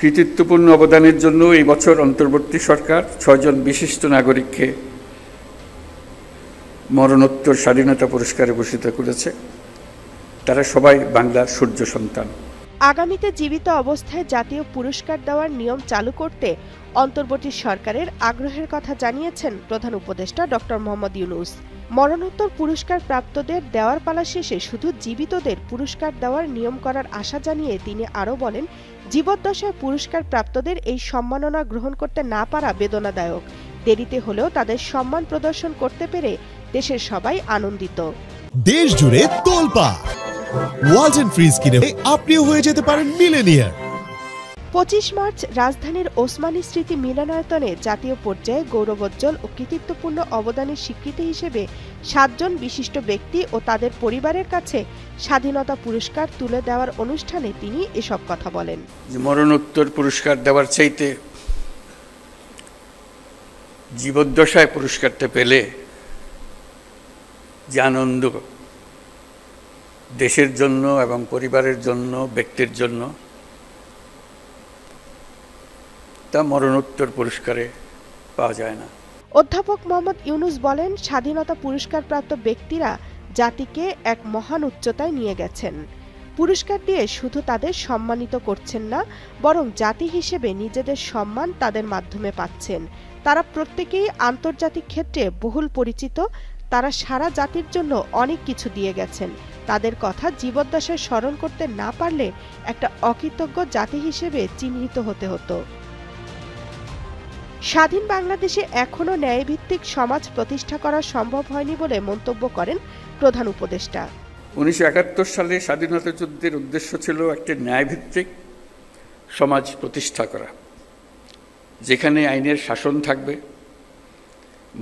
কৃতিত্বপূর্ণ অবদানের জন্য এই বছর অন্তর্বর্তী সরকার ৬ জন বিশিষ্ট নাগরিককে মরণোত্তর স্বাধীনতা পুরস্কারে ভূষিত করেছে। তারা সবাই বাংলার সূর্য সন্তান। আগামীতে জীবিত অবস্থায় জাতীয় পুরস্কার দেওয়ার নিয়ম চালু করতে অন্তর্বর্তী সরকারের আগ্রহের কথা জানিয়েছেন প্রধান উপদেষ্টা ডক্টর মোহাম্মদ ইউনূস। মরণোত্তর পুরস্কার প্রাপ্তদের দেওয়ার পালা শেষে শুধু জীবিতদের পুরস্কার দেওয়ার নিয়ম করার আশা জানিয়ে তিনি আরও বলেন, জীবদ্দশায় পুরস্কার প্রাপ্তদের এই সম্মাননা গ্রহণ করতে না পারা বেদনাদায়ক। দেরিতে হলেও তাদের সম্মান প্রদর্শন করতে পেরে দেশের সবাই আনন্দিত। দেশ জুড়ে তোলপাড় ওয়ালটন ফ্রিজ কিনে আপনিও হয়ে যেতে পারেন মিলেনিয়ার। ২৫ মার্চ রাজধানীর ওসমানী স্মৃতি মিলনায়তনে জাতীয় পর্যায়ে গৌরবোজ্জ্বল ও কৃতিত্বপূর্ণ অবদানের স্বীকৃতি হিসেবে ৭ জন বিশিষ্ট ব্যক্তি ও তাদের পরিবারের কাছে স্বাধীনতা পুরস্কার তুলে দেওয়ার অনুষ্ঠানে তিনি এসব কথা বলেন। মরণোত্তর পুরস্কার দেওয়ার চাইতে জীবদ্দশায় পুরস্কারটা পেলে যে আনন্দ দেশের জন্য এবং পরিবারের জন্য, ব্যক্তির জন্য, তা মরণোত্তর পুরস্কারে পাওয়া যায় না। অধ্যাপক মোহাম্মদ ইউনূস বলেন, স্বাধীনতা পুরস্কারপ্রাপ্ত ব্যক্তিরা জাতিকে এক মহান উচ্চতায় নিয়ে গেছেন। পুরস্কার দিয়ে শুধু তাদের সম্মানিত করছেন না, বরং জাতি হিসেবে নিজেদের সম্মান তাদের মাধ্যমে পাচ্ছেন। তারা প্রত্যেকেই আন্তর্জাতিক ক্ষেত্রে বহুল পরিচিত। তারা সারা জাতির জন্য অনেক কিছু দিয়ে গেছেন। তাদের কথা জীবদ্দশায় স্মরণ করতে না পারলে একটা অকৃতজ্ঞ জাতি হিসেবে চিহ্নিত হতে হতো। স্বাধীন বাংলাদেশে এখনও ন্যায়ভিত্তিক সমাজ প্রতিষ্ঠা করা সম্ভব হয়নি বলে মন্তব্য করেন প্রধান উপদেষ্টা। ১৯৭১ সালে স্বাধীনতা যুদ্ধের উদ্দেশ্য ছিল একটি ন্যায়ভিত্তিক সমাজ প্রতিষ্ঠা করা, যেখানে আইনের শাসন থাকবে,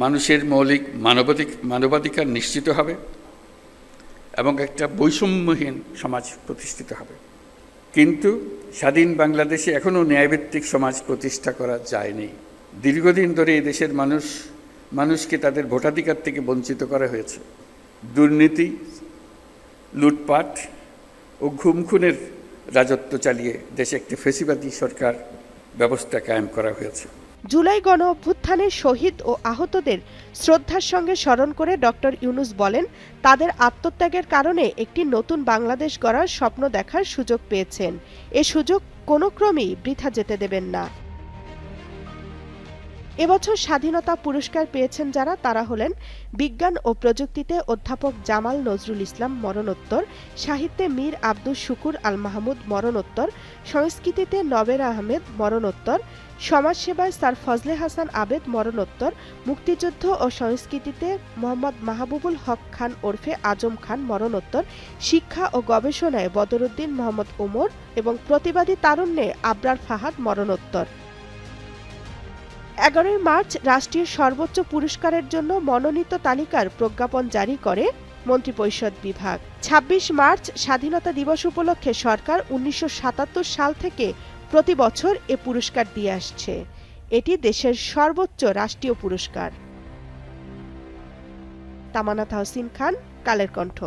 মানুষের মৌলিক মানবাধিকার নিশ্চিত হবে এবং একটা বৈষম্যহীন সমাজ প্রতিষ্ঠিত হবে। কিন্তু স্বাধীন বাংলাদেশে এখনও ন্যায়ভিত্তিক সমাজ প্রতিষ্ঠা করা যায়নি। দীর্ঘদিন ধরে এই দেশের মানুষকে তাদের ভোটাধিকার থেকে বঞ্চিত করা হয়েছে। দুর্নীতি, লুটপাট ও খুনের রাজত্ব চালিয়ে দেশে একটি ফ্যাসিবাদী সরকার ব্যবস্থা কায়েম করা হয়েছে। জুলাই গণ অভ্যুত্থানের শহীদ ও আহতদের শ্রদ্ধার সঙ্গে স্মরণ করে ডক্টর ইউনূস বলেন, তাদের আত্মত্যাগের কারণে একটি নতুন বাংলাদেশ গড়ার স্বপ্ন দেখার সুযোগ পেয়েছেন। এ সুযোগ কোনো ক্রমেই বৃথা যেতে দেবেন না। এবছর স্বাধীনতা পুরস্কার পেয়েছেন যারা, তারা হলেন বিজ্ঞান ও প্রযুক্তিতে অধ্যাপক জামাল নজরুল ইসলাম মরণোত্তর, সাহিত্যে মীর আব্দুস শুকুর আল মাহমুদ মরণোত্তর, সংস্কৃতিতে নবের আহমেদ মরণোত্তর, সমাজসেবায় স্যার ফজলে হাসান আবেদ মরণোত্তর, মুক্তিযুদ্ধ ও সংস্কৃতিতে মোহাম্মদ মাহবুবুল হক খান ওরফে আজম খান মরণোত্তর, শিক্ষা ও গবেষণায় বদরুদ্দিন মোহাম্মদ ওমর এবং প্রতিবাদী তারুণ্যে আবরার ফাহাদ মরণোত্তর। ১১ মার্চ রাষ্ট্রীয় সর্বোচ্চ পুরস্কারের জন্য মনোনীত তালিকার প্রজ্ঞাপন জারি করে মন্ত্রিপরিষদ বিভাগ। ২৬ মার্চ স্বাধীনতা দিবস উপলক্ষে সরকার ১৯৭৭ সাল থেকে প্রতি বছর এ পুরস্কার দিয়ে আসছে। এটি দেশের সর্বোচ্চ রাষ্ট্রীয় পুরস্কার। তামান্না তাহসিন খান, কালের কণ্ঠ।